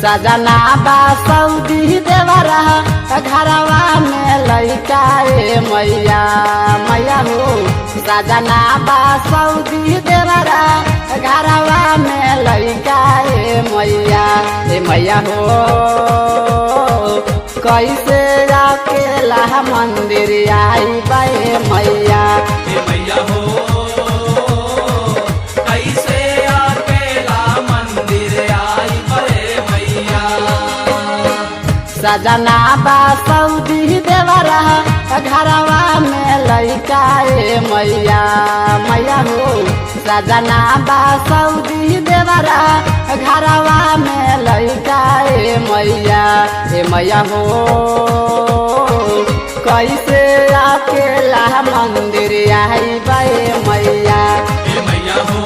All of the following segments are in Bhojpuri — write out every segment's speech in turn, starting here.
सजना बा सऊदी देवरा घरवा में लइका ए मैया मैया हो। सजना बा सऊदी देवरा घरवा में लइका ए मैया हो। कैसे अकेला मंदिर आई बे मैया हो। कैसे अकेला मंदिर आई बे मैया। सजना बा सऊदी देवरा घरवा में लइका ए मैया मैया हो। सजना बा सऊदी देवरा घरवा में लइका ए मैया हो। कैसे अकेला मंदिर आई बे मैया हो।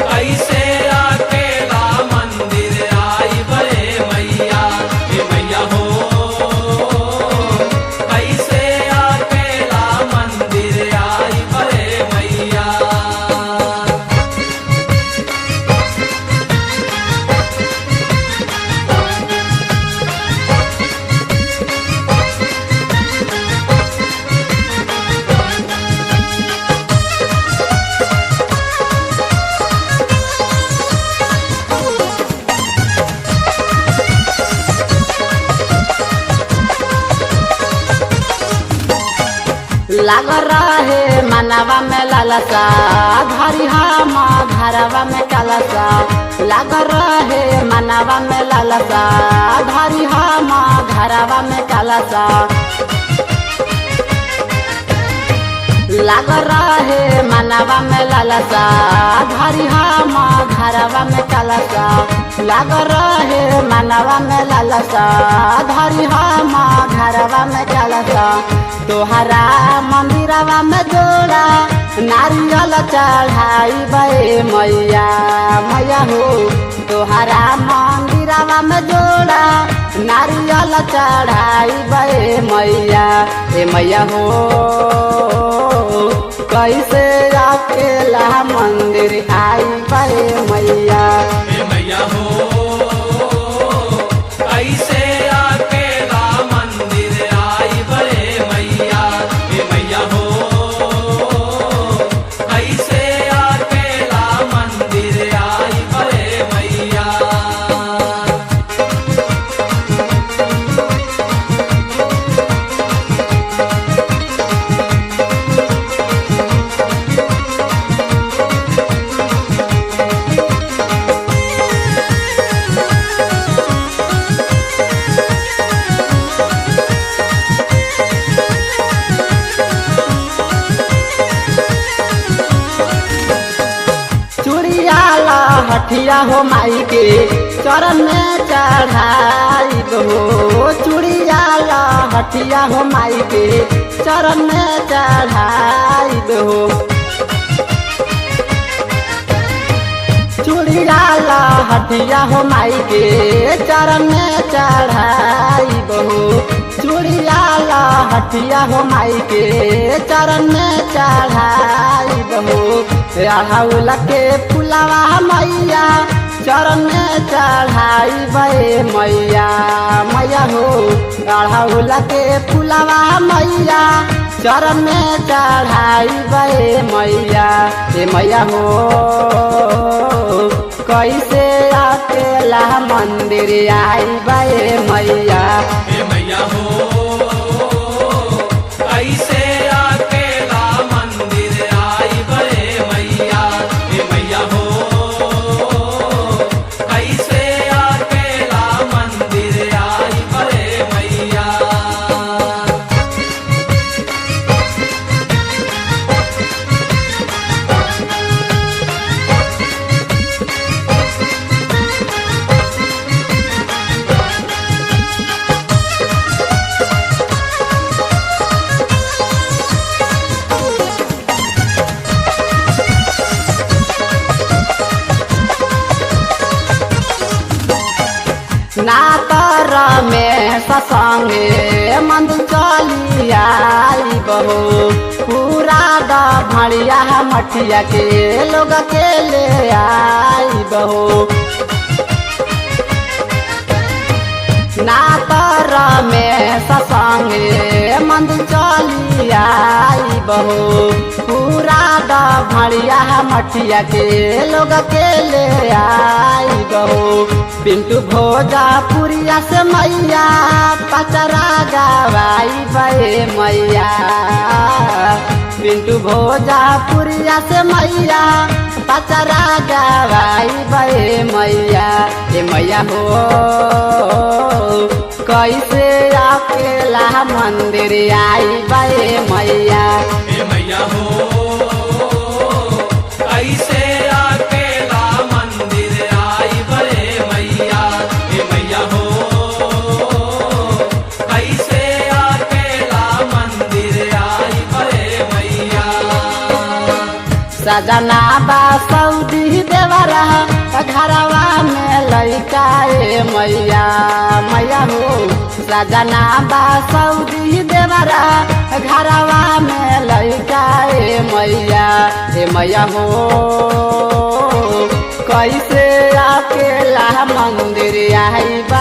कैसे अकेला मंदिर आई बे मैया हो। कैसे अकेला मंदिर आई बे मैया। लाग रहे मनवा में लालसा घरी हम घरवा में कलसा। लाग रहे मनवा में लालसा घरी हम घरवा में कलसा। लाग रहे मनवा में लालसा घरी हम घरवा में कलसा। लाग रहे मनवा में लालसा घरी हम घरवा में कलसा। तोहरा मंदिरवा में जोड़ा नारियल चढ़ाई बे मैया मैया हो। तोहरा मंदिरवा में जोड़ा नारियल चढ़ाई बे मैया हो। कैसे अकेला मंदिर आई बे मैया हो। कैसे अकेला मंदिर आई बे मैया हो। कैसे अकेला मंदिर आई बे मैया। हठिया हो माई के चरण में चढ़ाई हो। चूड़िया हठिया हो माई के चरण में चढ़ाई हो। चूड़िया हठिया हो माई के चरण में चढ़ाई हो। चूड़िया हठिया हो माई के चरण में चढ़ाई हो। अड़हुल के फुलवा मैया चरण में चढ़ाई बे मैया हो। अड़हुल के फुलवा मैया चरण में चढ़ाई बे मैया हो। कैसे अकेला मंदिर आई बे मैया हो। कैसे अकेला मंदिर आई बे मैया हो। कैसे अकेला मंदिर आई बे मैया। नातर में ससंगे मंदिर चली आई बहो। पूरा भड़िया मठिया के लोग के ले आई बहो। नातर में संगे मंदिर चली आई बहो पूरा भड़िया मठिया के लोग के ले आई बहो पिंटू भोजपुरिया से मैया पचरा गवाई बे मैया पिंटू भोजपुरिया से मैया पचरा गवाई बे मैया ए मैया हो कैसे अकेला मंदिर आई बे मैया ए मैया हो कैसे अकेला मंदिर आई बड़े मैया ए मैया हो कैसे अकेला मंदिर आई बड़े मैया सजना बा सऊदी देवरा घरवा में लइका ए मैया मैया हो सजना बा सऊदी देवरा घरवा में लइका ए मैया हो कैसे अकेला मंदिर आई बा